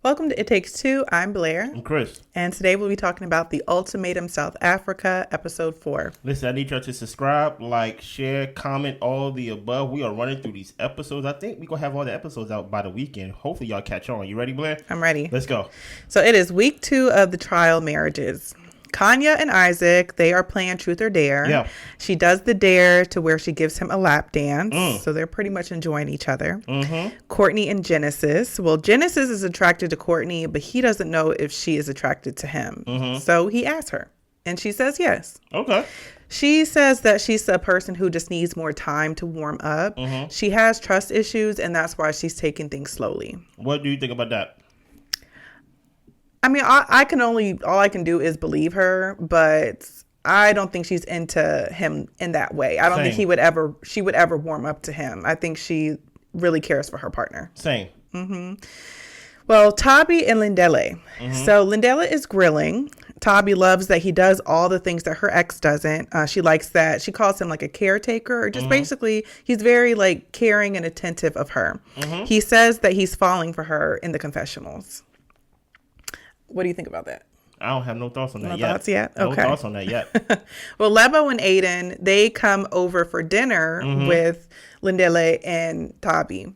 Welcome to It Takes Two. I'm Blair. I'm Chris. And today we'll be talking about the Ultimatum South Africa, episode 4. Listen, I need y'all to subscribe, like, share, comment, all the above. We are running through these episodes. I think we're going to have all the episodes out by the weekend. Hopefully y'all catch on. You ready, Blair? I'm ready. Let's go. So it is week 2 of the trial marriages. Kanya and Isaac, they are playing Truth or Dare. Yeah. She does the dare to where she gives him a lap dance. So they're pretty much enjoying each other. Courtney and Genesis. Well, Genesis is attracted to Courtney, but he doesn't know if she is attracted to him. So he asks her, and she says yes. Okay. She says that she's a person who just needs more time to warm up. She has trust issues, and that's why she's taking things slowly. What do you think about that? I mean, all I can do is believe her, but I don't think she's into him in that way. I don't think she would ever warm up to him. I think she really cares for her partner. Same. Well, Tabi and Lindele. So Lindele is grilling. Tabi loves that he does all the things that her ex doesn't. She likes that. She calls him like a caretaker, or just basically he's very like caring and attentive of her. He says that he's falling for her in the confessionals. What do you think about that? I don't have no thoughts on that yet. No thoughts yet? Okay. No thoughts on that yet. Well, Lebo and Aiden, they come over for dinner with Lindele and Tabi.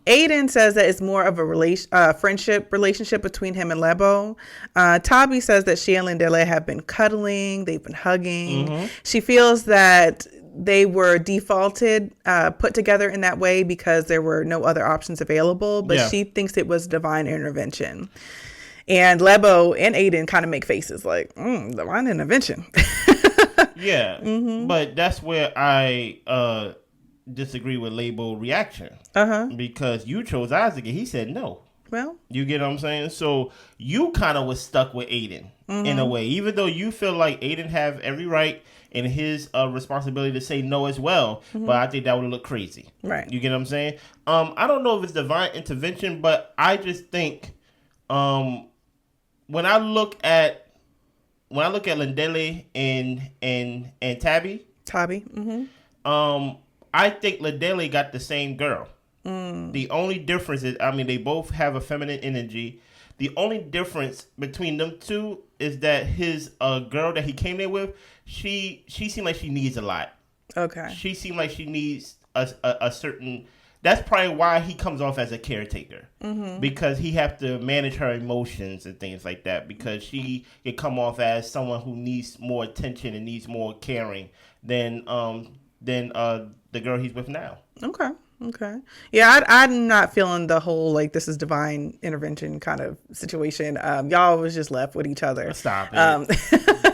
Aiden says that it's more of a friendship relationship between him and Lebo. Tabi says that she and Lindele have been cuddling. They've been hugging. She feels that they were defaulted, put together in that way because there were no other options available. But she thinks it was divine intervention. And Lebo and Aiden kind of make faces like, divine intervention. Yeah. But that's where I disagree with Lebo's reaction. Because you chose Isaac and he said no. Well, you get what I'm saying? So you kind of was stuck with Aiden in a way, even though you feel like Aiden have every right and his responsibility to say no as well. But I think that would look crazy. Right. You get what I'm saying? I don't know if it's divine intervention, but I just think when I look at Lindele and Tabi, I think Lindele got the same girl. The only difference is, they both have a feminine energy. The only difference between them two is that his girl that he came there with, she seemed like she needs a lot. Okay. She seemed like she needs a certain. That's probably why he comes off as a caretaker, because he have to manage her emotions and things like that, because she can come off as someone who needs more attention and needs more caring than the girl he's with now. Okay. Yeah, I'm not feeling the whole like this is divine intervention kind of situation. Y'all was just left with each other. Stop it.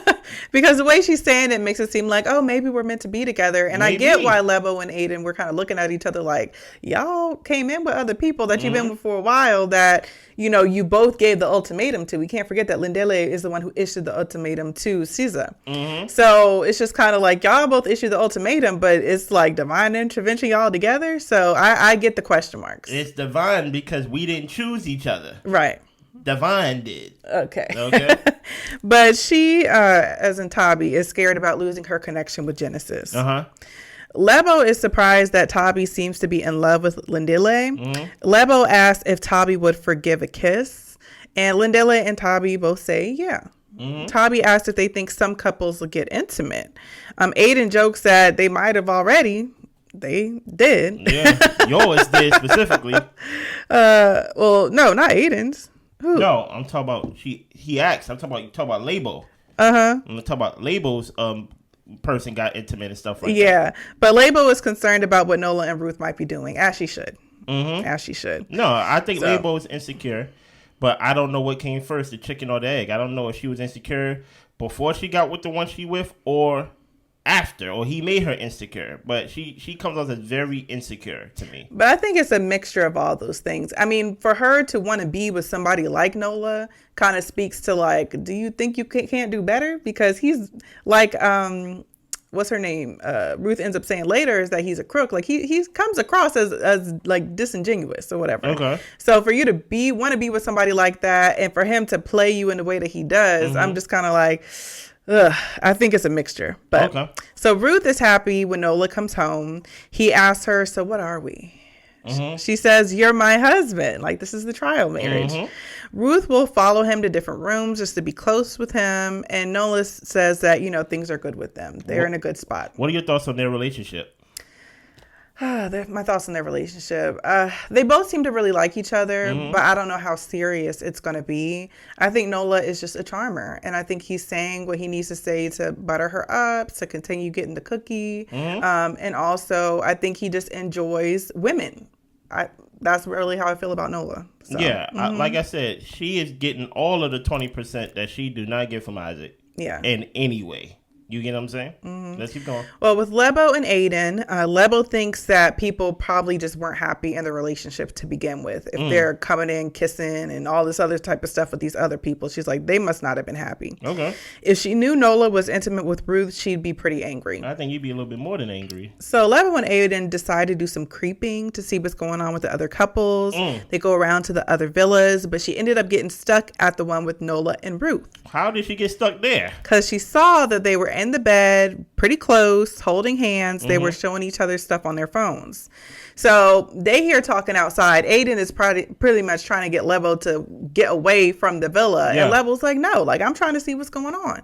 Because the way she's saying it makes it seem like, oh, maybe we're meant to be together. And maybe. I get why Lebo and Aiden were kind of looking at each other like, y'all came in with other people that you've been with for a while that, you both gave the ultimatum to. We can't forget that Lindele is the one who issued the ultimatum to Caesar. So it's just kind of like y'all both issued the ultimatum, but it's like divine intervention y'all together. So I get the question marks. It's divine because we didn't choose each other. Right. Divine did. Okay. But she, as in Tabi, is scared about losing her connection with Genesis. Lebo is surprised that Tabi seems to be in love with Lindele. Lebo asks if Tabi would forgive a kiss. And Lindele and Tabi both say yeah. Tabi asks if they think some couples will get intimate. Aiden jokes that they might have already. They did. Yeah, yours did specifically. Well, no, not Aiden's. Who? No, I'm talking about he asked. I'm talking about Lebo. I'm talking about Lebo's person got intimate and stuff like that. Yeah, but Lebo is concerned about what Nola and Ruth might be doing, as she should. As she should. No, I think Lebo is insecure, but I don't know what came first, the chicken or the egg. I don't know if she was insecure before she got with the one she with or after, or he made her insecure, but she comes off as very insecure to me. But I think it's a mixture of all those things. I mean, for her to want to be with somebody like Nola kind of speaks to like, do you think you can't do better? Because he's like, what's her name? Ruth ends up saying later is that he's a crook. Like he comes across as like disingenuous or whatever. Okay. So for you to want to be with somebody like that, and for him to play you in the way that he does, I'm just kind of like, ugh, I think it's a mixture. But okay. So Ruth is happy when Nola comes home. He asks her, so what are we? She says, you're my husband. Like, this is the trial marriage. Ruth will follow him to different rooms just to be close with him. And Nola says that, things are good with them. They're in a good spot. What are your thoughts on their relationship? My thoughts on their relationship. They both seem to really like each other, but I don't know how serious it's going to be. I think Nola is just a charmer, and I think he's saying what he needs to say to butter her up, to continue getting the cookie. And also, I think he just enjoys women. That's really how I feel about Nola. So, yeah, like I said, she is getting all of the 20% that she do not get from Isaac. Yeah. In any way. You get what I'm saying? Let's keep going. Well, with Lebo and Aiden, Lebo thinks that people probably just weren't happy in the relationship to begin with. If they're coming in, kissing, and all this other type of stuff with these other people, she's like, they must not have been happy. Okay. If she knew Nola was intimate with Ruth, she'd be pretty angry. I think you'd be a little bit more than angry. So Lebo and Aiden decide to do some creeping to see what's going on with the other couples. They go around to the other villas, but she ended up getting stuck at the one with Nola and Ruth. How did she get stuck there? Because she saw that they were in the bed, pretty close, holding hands. They were showing each other stuff on their phones. So they hear talking outside. Aiden is pretty much trying to get Lebo to get away from the villa. Yeah. And Lebo's like, no, I'm trying to see what's going on.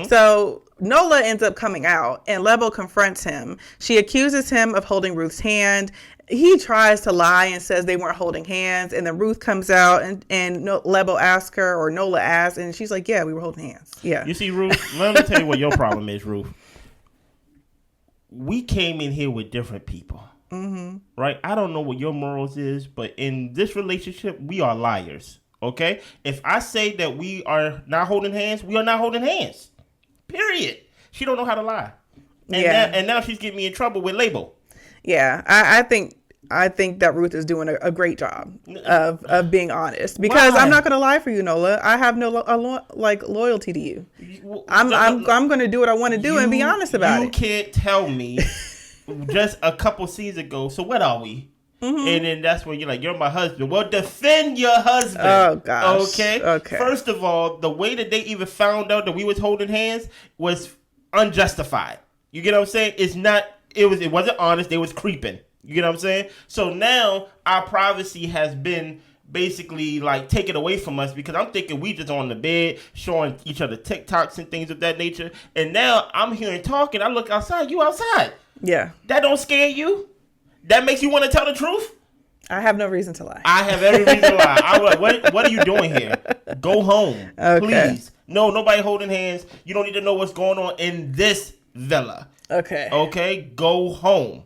So Nola ends up coming out and Lebo confronts him. She accuses him of holding Ruth's hand. He tries to lie and says they weren't holding hands. And then Ruth comes out and Lebo asks her, or Nola asks, and she's like, yeah, we were holding hands. Yeah. You see, Ruth, let me tell you what your problem is, Ruth. We came in here with different people. Right? I don't know what your morals is, but in this relationship, we are liars. Okay? If I say that we are not holding hands, we are not holding hands. Period. She don't know how to lie. And now she's getting me in trouble with Lebo. Yeah, I think that Ruth is doing a great job of being honest, because I'm not going to lie for you, Nola. I have no loyalty to you. I'm going to do what I want to do and be honest about it. You can't tell me just a couple seasons ago. So what are we? And then that's when you're like, you're my husband. Well, defend your husband. Oh gosh. Okay. First of all, the way that they even found out that we was holding hands was unjustified. You get what I'm saying? It wasn't honest. They was creeping. You get what I'm saying? So now our privacy has been basically taken away from us, because I'm thinking we just on the bed showing each other TikToks and things of that nature. And now I'm hearing talking. I look outside. You outside. Yeah. That don't scare you? That makes you want to tell the truth? I have no reason to lie. I have every reason to lie. I'm like, what are you doing here? Go home. Okay. Please. No, nobody holding hands. You don't need to know what's going on in this villa. Okay, go home.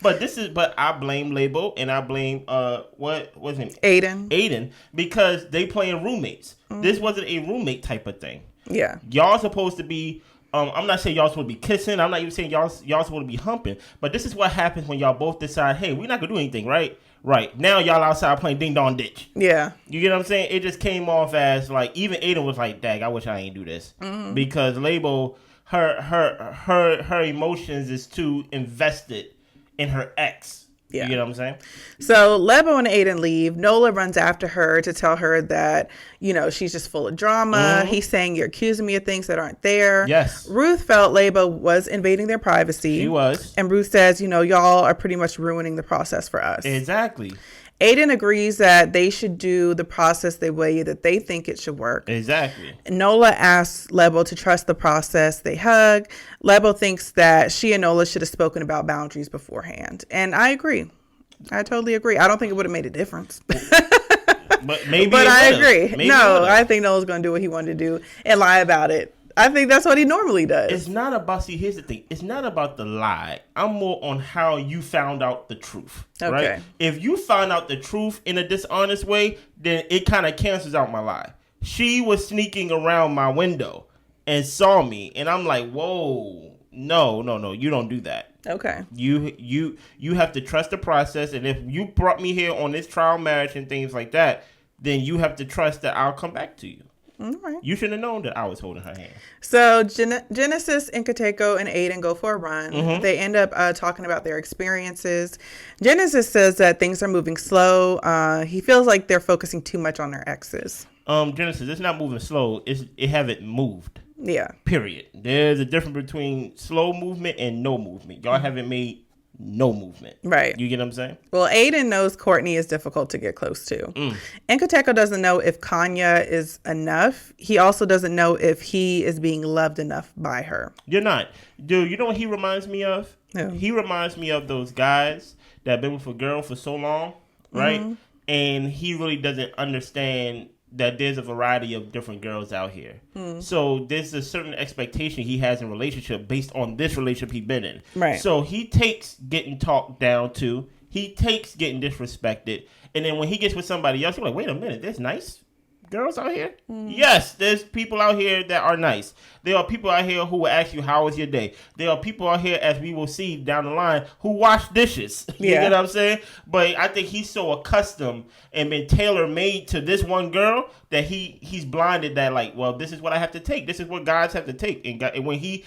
But I blame Lebo and I blame what's his name? Aiden, because they playing roommates. This wasn't a roommate type of thing. Yeah. Y'all supposed to be I'm not saying y'all supposed to be kissing. I'm not even saying y'all supposed to be humping. But this is what happens when y'all both decide, hey, we're not gonna do anything, right? Right. Now y'all outside playing ding dong ditch. Yeah. You get what I'm saying? It just came off as even Aiden was like, dang, I wish I ain't do this. Because Lebo, her emotions is too invested in her ex. Yeah. You get what I'm saying? So Lebo and Aiden leave. Nola runs after her to tell her that, she's just full of drama. He's saying, you're accusing me of things that aren't there. Yes. Ruth felt Lebo was invading their privacy. She was. And Ruth says, y'all are pretty much ruining the process for us. Exactly. Aiden agrees that they should do the process the way that they think it should work. Exactly. Nola asks Lebo to trust the process. They hug. Lebo thinks that she and Nola should have spoken about boundaries beforehand. And I agree. I totally agree. I don't think it would have made a difference. But I agree. I think Nola's going to do what he wanted to do and lie about it. I think that's what he normally does. It's not about, here's the thing. It's not about the lie. I'm more on how you found out the truth. Okay. Right? If you found out the truth in a dishonest way, then it kind of cancels out my lie. She was sneaking around my window and saw me. And I'm like, whoa, no, you don't do that. Okay. You have to trust the process. And if you brought me here on this trial marriage and things like that, then you have to trust that I'll come back to you. Right. You should have known that I was holding her hand. So Genesis, Nkateko, and Aiden go for a run. They end up talking about their experiences. Genesis says that things are moving slow. He feels like they're focusing too much on their exes. Genesis, it's not moving slow. It haven't moved. Yeah. Period. There's a difference between slow movement and no movement. Y'all haven't made no movement. Right. You get what I'm saying? Well, Aiden knows Courtney is difficult to get close to. And Nkateko doesn't know if Kanya is enough. He also doesn't know if he is being loved enough by her. You're not. Dude, you know what he reminds me of? Yeah. He reminds me of those guys that have been with a girl for so long, right? Mm-hmm. And he really doesn't understand that there's a variety of different girls out here. So there's a certain expectation he has in relationship based on this relationship he's been in. Right. So he takes getting talked down to. He takes getting disrespected. And then when he gets with somebody else, he's like, wait a minute, there's nice girls out here? Yes, there's people out here that are nice. There are people out here who will ask you, how was your day? There are people out here, as we will see down the line, who wash dishes. You get what I'm saying? But I think he's so accustomed and been tailor-made to this one girl that he's blinded that, like, well, this is what I have to take. This is what guys have to take. And when he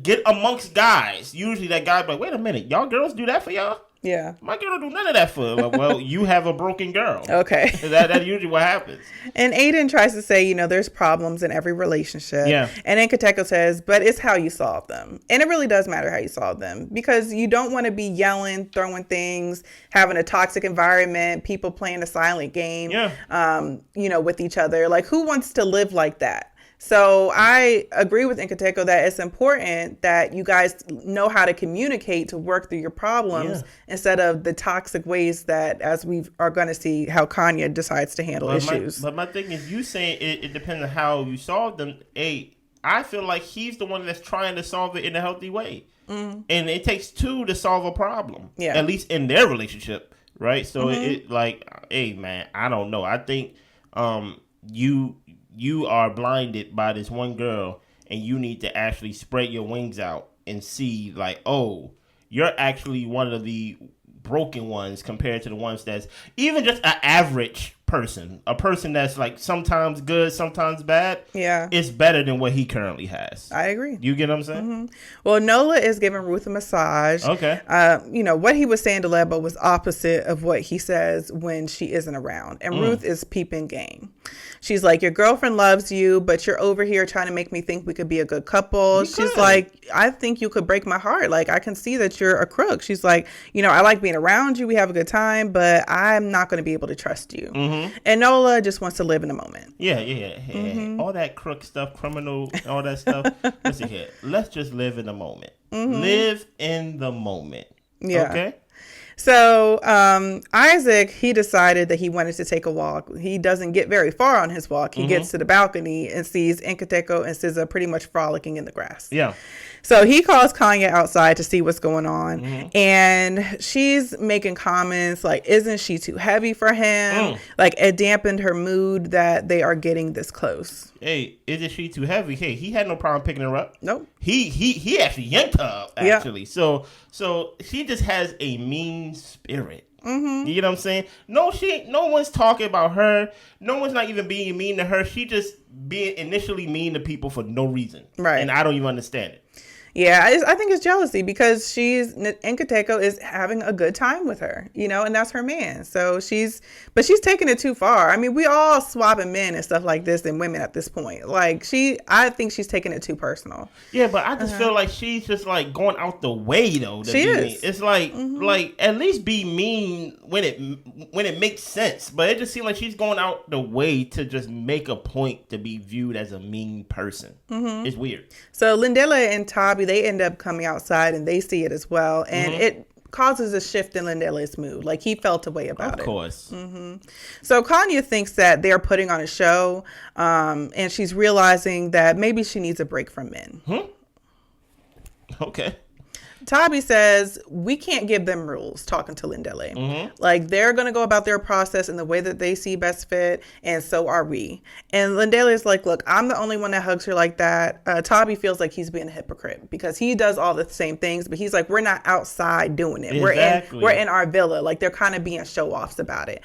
get amongst guys, usually that guy's like, wait a minute, y'all girls do that for y'all? Yeah. My girl don't do none of that for her. Well, you have a broken girl. Okay. That's usually what happens. And Aiden tries to say, there's problems in every relationship. Yeah. And then Nkateko says, but it's how you solve them. And it really does matter how you solve them, because you don't want to be yelling, throwing things, having a toxic environment, people playing a silent game, with each other. Like, who wants to live like that? So I agree with Nkateko that it's important that you guys know how to communicate to work through your problems instead of the toxic ways that, as we are going to see, how Kanya decides to handle issues. But my thing is, you saying it depends on how you solve them. I feel like he's the one that's trying to solve it in a healthy way. And it takes two to solve a problem, at least in their relationship, right? So hey, man, I don't know. I think you are blinded by this one girl, and you need to actually spread your wings out and see, like, oh, you're actually one of the broken ones compared to the ones that's even just an average person, a person that's like sometimes good, sometimes bad. Yeah, it's better than what he currently has. I agree. You get what I'm saying? Well, Nola is giving Ruth a massage. Okay. What he was saying to Lebo was opposite of what he says when she isn't around, and Ruth is peeping game. She's like, your girlfriend loves you, but you're over here trying to make me think we could be a good couple. She's like, I think you could break my heart. Like, I can see that you're a crook. She's like, I like being around you. We have a good time, but I'm not going to be able to trust you. And Nola just wants to live in the moment. Yeah. All that crook stuff, criminal, all that stuff. Listen here. Let's just live in the moment. Live in the moment. Yeah. Okay? So Isaac, he decided that he wanted to take a walk. He doesn't get very far on his walk. He gets to the balcony and sees Nkateko and SZA pretty much frolicking in the grass. Yeah. So he calls Kanya outside to see what's going on. And she's making comments like, isn't she too heavy for him? Like, it dampened her mood that they are getting this close. Hey, isn't she too heavy? Hey, he had no problem picking her up. Nope. He actually yanked her up, actually. Yeah. So she just has a mean spirit. You know what I'm saying? No one's talking about her. No one's not even being mean to her. She just being initially mean to people for no reason. Right. And I don't even understand it. Yeah, I think it's jealousy because Nkateko is having a good time with her, and that's her man. So she's taking it too far. I mean, we all swapping men and stuff like this and women at this point. Like, I think she's taking it too personal. Yeah, but I just feel like she's just like going out the way though. She is. Mean. It's like at least be mean when it makes sense. But it just seems like she's going out the way to just make a point to be viewed as a mean person. It's weird. So Lindela and Tabi, they end up coming outside and they see it as well. And it causes a shift in Lindela's mood. Like, he felt a way about it. Of course. So Kanya thinks that they're putting on a show. And she's realizing that maybe she needs a break from men. Okay. Tabi says, we can't give them rules, talking to Lindele. Like, they're going to go about their process in the way that they see best fit, and so are we. And Lindele is like, look, I'm the only one that hugs her like that. Tabi feels like he's being a hypocrite because he does all the same things, but he's like, we're not outside doing it. Exactly. We're in our villa. Like, they're kind of being show-offs about it.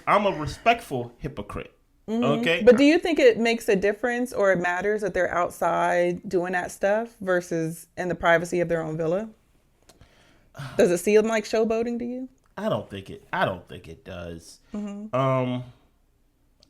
I'm a respectful hypocrite. Okay. But do you think it makes a difference or it matters that they're outside doing that stuff versus in the privacy of their own villa? Does it seem like showboating to you? I don't think it does. I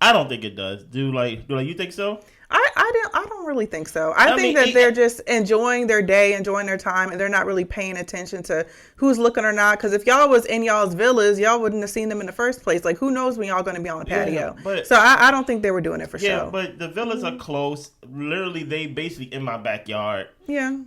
don't think it does. Do you think so? I don't really think so. I think that they're just enjoying their day, enjoying their time, and they're not really paying attention to who's looking or not. Because if y'all was in y'all's villas, y'all wouldn't have seen them in the first place. Like, who knows when y'all going to be on the patio? So I don't think they were doing it for show. Yeah, but the villas are close. Literally, they basically in my backyard. Yeah.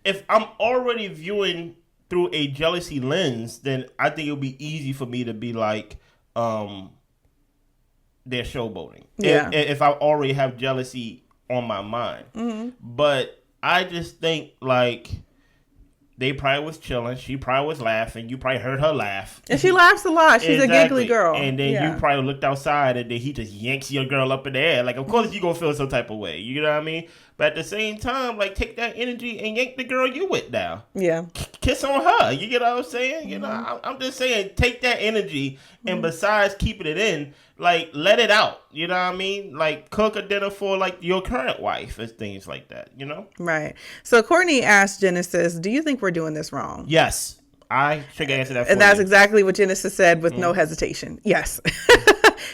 If I'm already viewing through a jealousy lens, then I think it'll be easy for me to be like, they're showboating. Yeah. If I already have jealousy on my mind. Mm-hmm. But I just think, like, they probably was chilling. She probably was laughing. You probably heard her laugh. And she laughs a lot. She's a giggly girl. And then you probably looked outside and then he just yanks your girl up in the air. Like, of course you going to feel some type of way. You know what I mean? But at the same time, like, take that energy and yank the girl you with down. Yeah. Kiss on her. You get what I'm saying? You know, I'm just saying, take that energy and besides keeping it in, like, let it out. You know what I mean? Like, cook a dinner for, like, your current wife and things like that, you know? Right. So Courtney asked Genesis, do you think we're doing this wrong? Yes. I should answer that for And that's exactly what Genesis said with no hesitation. Yes.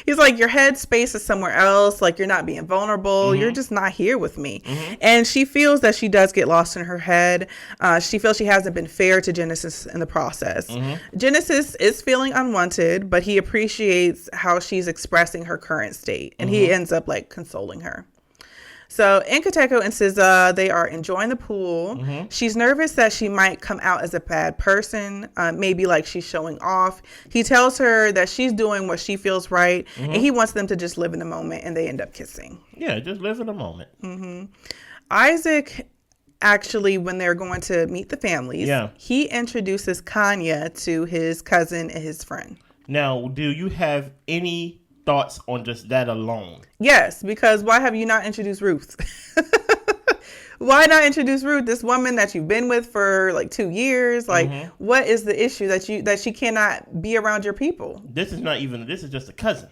He's like, your head space is somewhere else. Like, you're not being vulnerable. You're just not here with me. And she feels that she does get lost in her head. She feels she hasn't been fair to Genesis in the process. Genesis is feeling unwanted, but he appreciates how she's expressing her current state. And he ends up, like, consoling her. So Nkateko and SZA, they are enjoying the pool. She's nervous that she might come out as a bad person, maybe like she's showing off. He tells her that she's doing what she feels right, and he wants them to just live in the moment, and they end up kissing. Yeah, just live in the moment. Isaac, actually, when they're going to meet the families, he introduces Kanya to his cousin and his friend. Now, do you have any thoughts on just that alone? Yes, because why have you not introduced Ruth? Why not introduce Ruth, this woman that you've been with for like 2 years? Like, what is the issue that she cannot be around your people? This is just a cousin.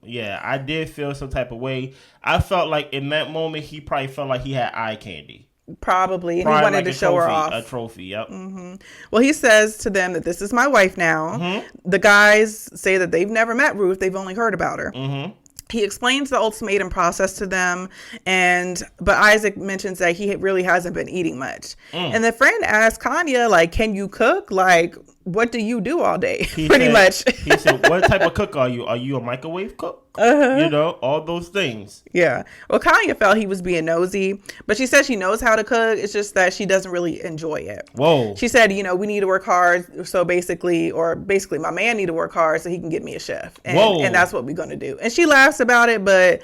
Yeah, I did feel some type of way. I felt like in that moment he probably felt like he had eye candy. Probably. He wanted to show her off. A trophy, yep. Well, he says to them that this is my wife now. The guys say that they've never met Ruth. They've only heard about her. He explains the ultimatum process to them, but Isaac mentions that he really hasn't been eating much. And the friend asks Kanya, like, can you cook? Like, what do you do all day? Pretty much. He said, what type of cook are you? Are you a microwave cook? You know, all those things. Yeah. Well, Kanya felt he was being nosy, but she said she knows how to cook. It's just that she doesn't really enjoy it. Whoa. She said, you know, we need to work hard. So basically my man need to work hard so he can get me a chef. And that's what we're going to do. And she laughs about it, but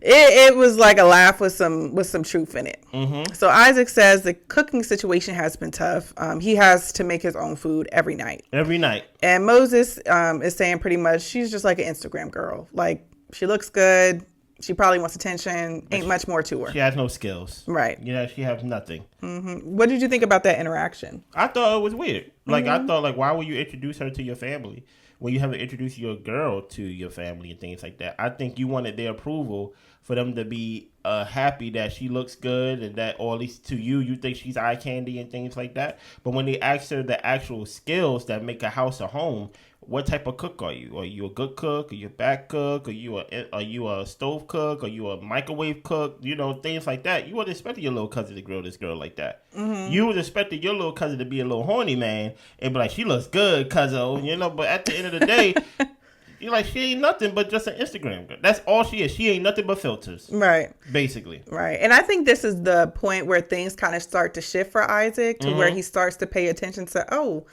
it was like a laugh with some truth in it. So Isaac says the cooking situation has been tough. He has to make his own food every night. And Moses is saying pretty much she's just like an Instagram girl. Like, she looks good. She probably wants attention. Ain't much more to her. She has no skills. Right. Yeah, she has nothing. What did you think about that interaction? I thought it was weird. Like, I thought, like, why would you introduce her to your family when you haven't introduced your girl to your family and things like that? I think you wanted their approval for them to be happy that she looks good and that, or at least to you think she's eye candy and things like that. But when they ask her the actual skills that make a house a home, what type of cook are you? Are you a good cook? Are you a bad cook? Are you a stove cook? Are you a microwave cook? You know, things like that. You would expect your little cousin to grill this girl like that. You would expect your little cousin to be a little horny man and be like, she looks good, cousin. You know, but at the end of the day, you're like, she ain't nothing but just an Instagram girl. That's all she is. She ain't nothing but filters. Right. Basically. Right. And I think this is the point where things kind of start to shift for Isaac to where he starts to pay attention to,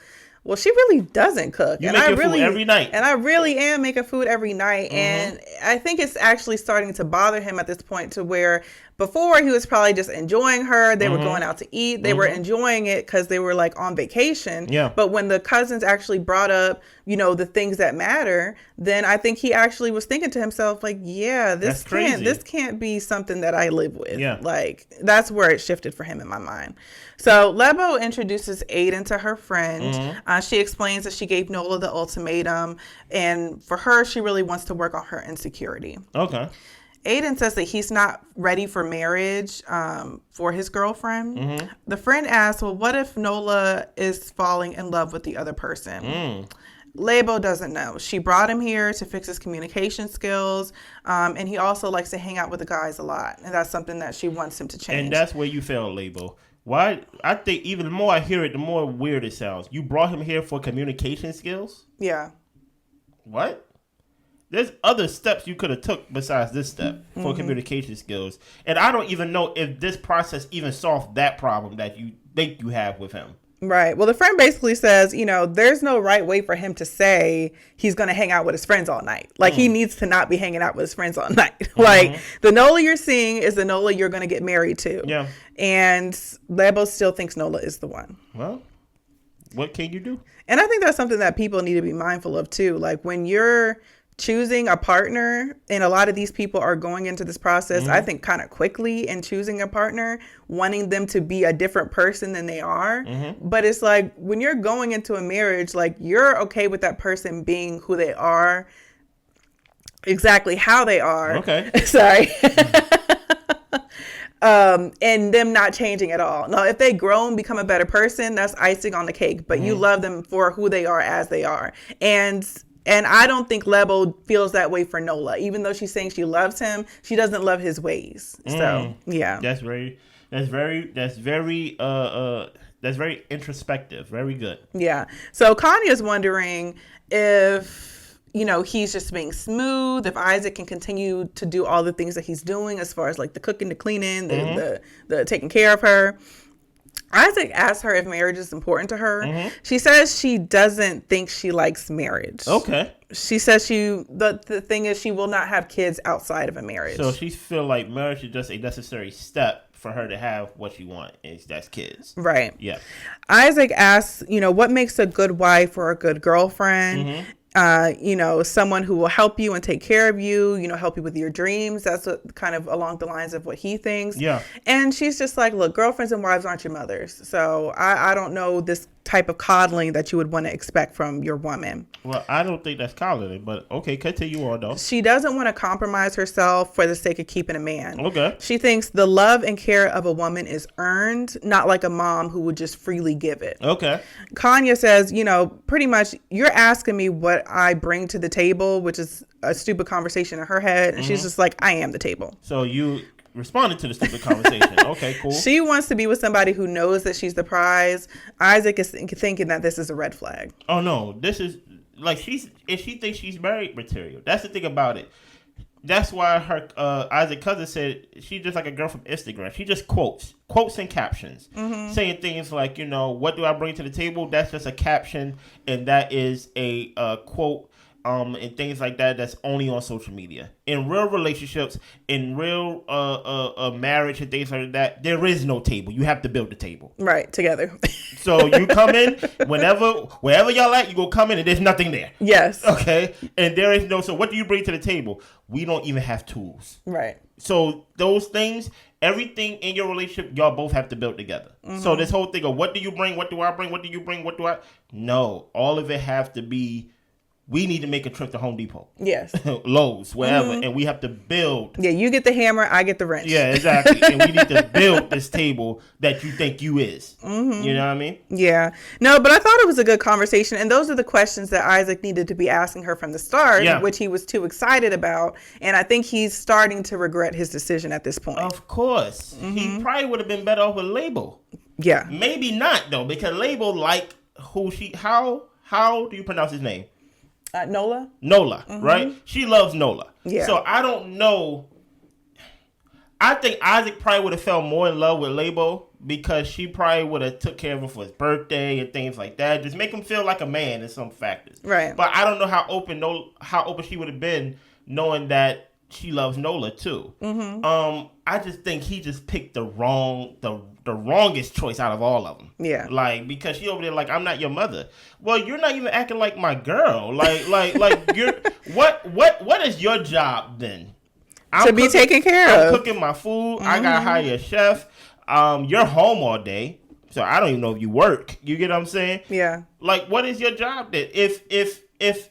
well, she really doesn't cook. You make your food every night. And I really am making food every night. And I think it's actually starting to bother him at this point to where before he was probably just enjoying her. They were going out to eat. They were enjoying it because they were like on vacation. Yeah. But when the cousins actually brought up, you know, the things that matter, then I think he actually was thinking to himself, like, yeah, this can't be something that I live with. Yeah. Like, that's where it shifted for him in my mind. So Lebo introduces Aiden to her friend. She explains that she gave Nola the ultimatum, and for her, she really wants to work on her insecurity. Okay. Aiden says that he's not ready for marriage for his girlfriend. The friend asks, well, what if Nola is falling in love with the other person? Lebo doesn't know. She brought him here to fix his communication skills, and he also likes to hang out with the guys a lot, and that's something that she wants him to change. And that's where you fail, Lebo. Why? I think even the more I hear it, the more weird it sounds. You brought him here for communication skills? Yeah. What? There's other steps you could have took besides this step for communication skills. And I don't even know if this process even solved that problem that you think you have with him. Right. Well, the friend basically says, there's no right way for him to say he's going to hang out with his friends all night. Like, he needs to not be hanging out with his friends all night. Like, the Nola you're seeing is the Nola you're going to get married to. Yeah. And Lebo still thinks Nola is the one. Well, what can you do? And I think that's something that people need to be mindful of, too. Like, when you're choosing a partner, and a lot of these people are going into this process, I think, kind of quickly in choosing a partner, wanting them to be a different person than they are. But it's like, when you're going into a marriage, like, you're okay with that person being who they are, exactly how they are. Okay. Sorry. And them not changing at all. Now, if they grow and become a better person, that's icing on the cake. But you love them for who they are as they are. And I don't think Lebo feels that way for Nola. Even though she's saying she loves him, she doesn't love his ways. So, yeah. That's very introspective. Very good. Yeah. So Kanya's wondering if, he's just being smooth, if Isaac can continue to do all the things that he's doing as far as like the cooking, the cleaning, the taking care of her. Isaac asks her if marriage is important to her. She says she doesn't think she likes marriage. Okay. She says the thing is she will not have kids outside of a marriage. So she feel like marriage is just a necessary step for her to have what she wants, and that's kids. Right. Yeah. Isaac asks, what makes a good wife or a good girlfriend? Someone who will help you and take care of you, help you with your dreams. That's what, kind of along the lines of what he thinks. Yeah. And she's just like, look, girlfriends and wives aren't your mothers. So I don't know this type of coddling that you would want to expect from your woman. Well, I don't think that's coddling, but okay, continue on though. She doesn't want to compromise herself for the sake of keeping a man. Okay. She thinks the love and care of a woman is earned, not like a mom who would just freely give it. Okay. Kanya says, pretty much you're asking me what I bring to the table, which is a stupid conversation in her head. And she's just like, I am the table. So you responded to the stupid conversation. Okay, cool. She wants to be with somebody who knows that she's the prize. Isaac is thinking that this is a red flag. Oh no, this is like if she thinks she's married material. That's the thing about it. That's why her Isaac cousin said she's just like a girl from Instagram. She just quotes and captions, saying things like, what do I bring to the table? That's just a caption, and that is a quote. And things like that. That's only on social media. In real relationships, in real marriage and things like that, there is no table. You have to build the table. Right, together. So you come in wherever y'all at, you go come in and there's nothing there. Yes. Okay. And there is no. So what do you bring to the table? We don't even have tools. Right. So those things, everything in your relationship, y'all both have to build together. So this whole thing of what do you bring? What do I bring? What do you bring? What do I? No, all of it have to be. We need to make a trip to Home Depot. Yes. Lowe's, wherever. And we have to build. Yeah, you get the hammer, I get the wrench. Yeah, exactly. And we need to build this table that you think you is. You know what I mean? Yeah. No, but I thought it was a good conversation. And those are the questions that Isaac needed to be asking her from the start, which he was too excited about. And I think he's starting to regret his decision at this point. Of course. He probably would have been better off with Label. Yeah. Maybe not, though, because Label, like, how do you pronounce his name? Nola, right? She loves Nola. Yeah. So I don't know. I think Isaac probably would have fell more in love with Labo because she probably would have took care of him for his birthday and things like that. Just make him feel like a man in some factors. Right. But I don't know how open she would have been knowing that she loves Nola too. I just think he just picked the wrongest choice out of all of them. Yeah. Like, because she over there like, I'm not your mother. Well, you're not even acting like my girl. Like you're what is your job then? To be taken care of. I'm cooking my food. I gotta hire a chef. You're home all day. So I don't even know if you work. You get what I'm saying? Yeah. Like, what is your job then? If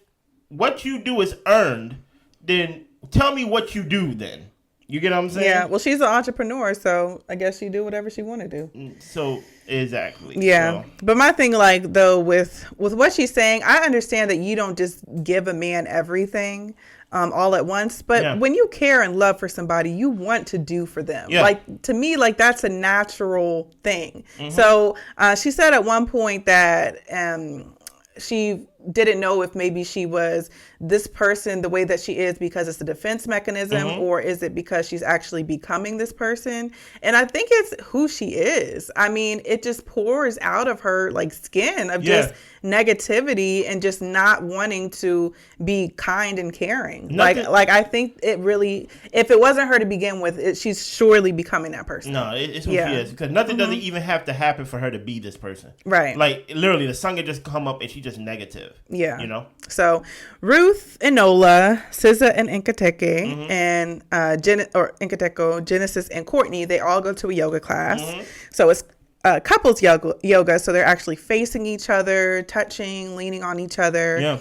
what you do is earned, then tell me what you do then. You get what I'm saying? Yeah. Well, she's an entrepreneur, so I guess she do whatever she want to do. So Exactly. Yeah. So. But my thing, like, though, with what she's saying, I understand that you don't just give a man everything all at once. But when you care and love for somebody, you want to do for them. Yeah. Like, to me, like, that's a natural thing. So she said at one point that she didn't know if maybe she was this person the way that she is because it's a defense mechanism, or is it because she's actually becoming this person? And I think it's who she is. I mean, it just pours out of her like skin of just negativity and just not wanting to be kind and caring. Like I think it really, if it wasn't her to begin with, she's surely becoming that person. No, it's who she is, because nothing doesn't even have to happen for her to be this person. Right. Like literally, the sun could just come up and she's just negative. Yeah. You know? So Ruth and Nola, SZA and Nkateke, and Genesis and Courtney, they all go to a yoga class. So it's couples yoga. So they're actually facing each other, touching, leaning on each other. Yeah.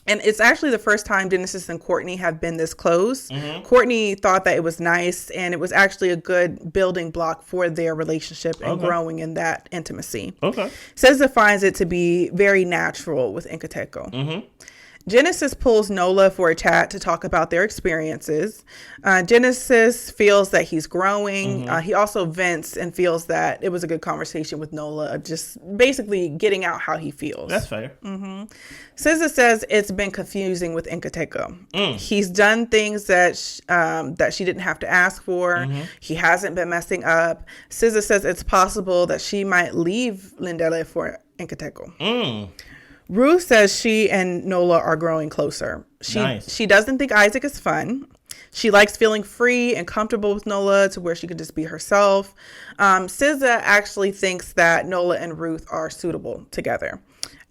And it's actually the first time Genesis and Courtney have been this close. Courtney thought that it was nice, and it was actually a good building block for their relationship and growing in that intimacy. Okay. SZA finds it to be very natural with Nkateko. Genesis pulls Nola for a chat to talk about their experiences. Genesis feels that he's growing. He also vents and feels that it was a good conversation with Nola, just basically getting out how he feels. That's fair. SZA says it's been confusing with Nkateko. He's done things that she didn't have to ask for. He hasn't been messing up. SZA says it's possible that she might leave Lindele for Nkateko. Ruth says she and Nola are growing closer. She doesn't think Isaac is fun. She likes feeling free and comfortable with Nola to where she can just be herself. SZA actually thinks that Nola and Ruth are suitable together.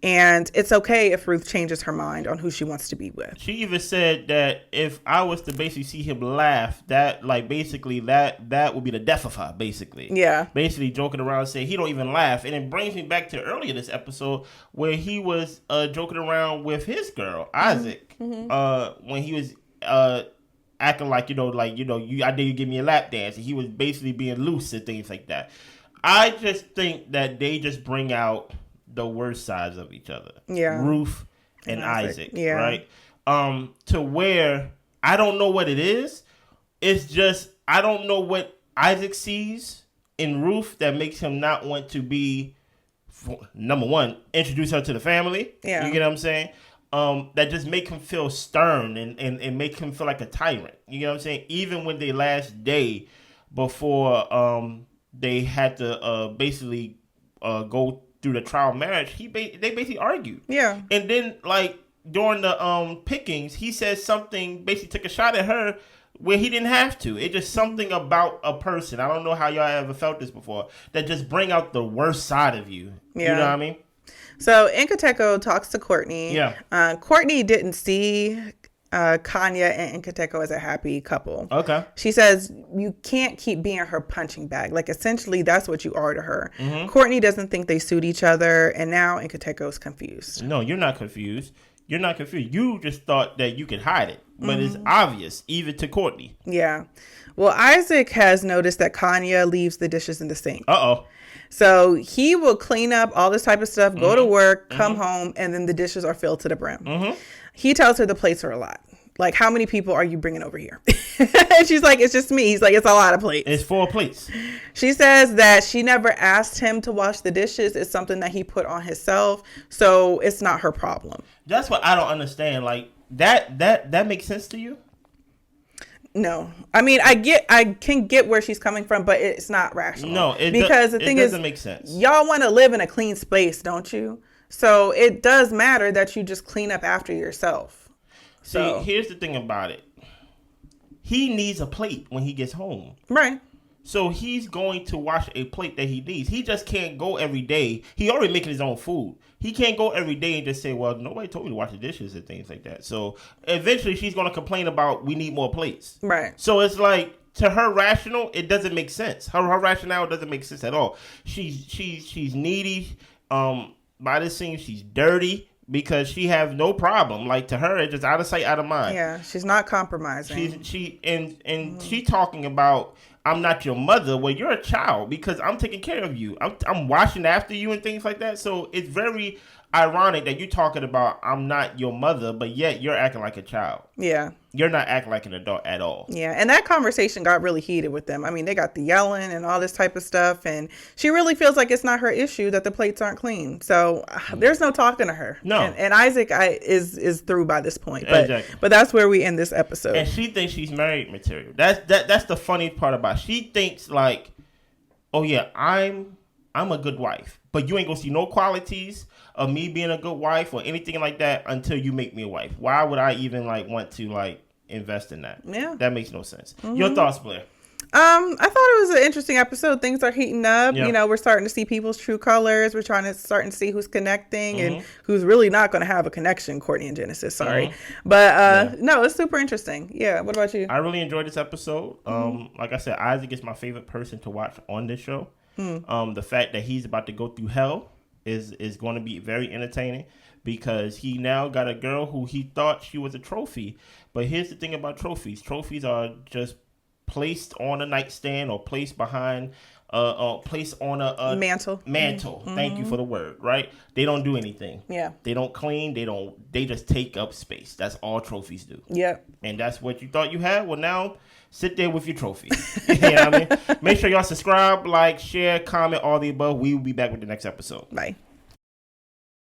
And it's okay if Ruth changes her mind on who she wants to be with. She even said that if I was to basically see him laugh, that like basically that would be the death of her, basically. Yeah. Basically joking around saying he don't even laugh. And it brings me back to earlier this episode where he was joking around with his girl, Isaac, when he was acting like, I dare you give me a lap dance. And he was basically being loose and things like that. I just think that they just bring out the worst sides of each other. Yeah. Ruth and Isaac. Yeah. Right? To where I don't know what it is. It's just I don't know what Isaac sees in Ruth that makes him not want to be, number one, introduce her to the family. Yeah. You get what I'm saying? That just make him feel stern and make him feel like a tyrant. You get what I'm saying? Even when they last day before they had to basically go through the trial marriage, they basically argued. Yeah. And then like during the pickings, he said something, basically took a shot at her where he didn't have to. It's just something about a person. I don't know how y'all ever felt this before, that just bring out the worst side of you. Yeah. You know what I mean? So Nkateko talks to Courtney. Yeah. Courtney didn't see Kanya and Nkateko as a happy couple. Okay. She says you can't keep being her punching bag. Like essentially that's what you are to her. Courtney doesn't think they suit each other, and now Nkateko's confused. No, you're not confused. You're not confused. You just thought that you could hide it, but it's obvious even to Courtney. Yeah. Well, Isaac has noticed that Kanya leaves the dishes in the sink. Uh-oh. So he will clean up all this type of stuff, go to work, come home, and then the dishes are filled to the brim. He tells her the plates are a lot. Like, how many people are you bringing over here? And she's like, it's just me. He's like, it's a lot of plates. It's 4 plates. She says that she never asked him to wash the dishes. It's something that he put on himself. So it's not her problem. That's what I don't understand. Like, that makes sense to you? No. I mean, I can get where she's coming from, but it's not rational. No, because the thing is, it doesn't make sense. Y'all want to live in a clean space, don't you? So it does matter that you just clean up after yourself. See, here's the thing about it. He needs a plate when he gets home. Right. So he's going to wash a plate that he needs. He just can't go every day. He already making his own food. He can't go every day and just say, well, nobody told me to wash the dishes and things like that. So eventually she's going to complain about we need more plates. Right. So it's like, to her rational, it doesn't make sense. Her rationale doesn't make sense at all. She's needy. By this scene, she's dirty. Because she have no problem. Like, to her, it's just out of sight, out of mind. Yeah, she's not compromising. She talking about I'm not your mother. Well, you're a child because I'm taking care of you. I'm watching after you and things like that. So it's very ironic that you're talking about I'm not your mother, but yet you're acting like a child. Yeah. You're not acting like an adult at all. Yeah, and that conversation got really heated with them. I mean, they got the yelling and all this type of stuff, and she really feels like it's not her issue that the plates aren't clean. So there's no talking to her. No. And Isaac is through by this point. Exactly. But that's where we end this episode. And she thinks she's married material. That's the funny part about it. She thinks like, oh yeah, I'm a good wife, but you ain't gonna see no qualities of me being a good wife or anything like that until you make me a wife. Why would I even like want to like invest in that? Yeah, that makes no sense. Your thoughts, Blair? I thought it was an interesting episode. Things are heating up. Yeah. You know, we're starting to see people's true colors. We're starting to see who's connecting and who's really not going to have a connection. Courtney and Genesis, sorry, but no, it's super interesting. Yeah. What about you? I really enjoyed this episode. Like I said, Isaac is my favorite person to watch on this show. The fact that he's about to go through hell is going to be very entertaining because he now got a girl who he thought she was a trophy. But here's the thing about trophies. Trophies are just placed on a nightstand or placed behind placed on a mantle. Thank you for the word. Right? They don't do anything. Yeah. They don't clean. They just take up space. That's all trophies do. Yep. And that's what you thought you had. Well, now sit there with your trophy. You know what I mean? Make sure y'all subscribe, like, share, comment, all the above. We will be back with the next episode. Bye.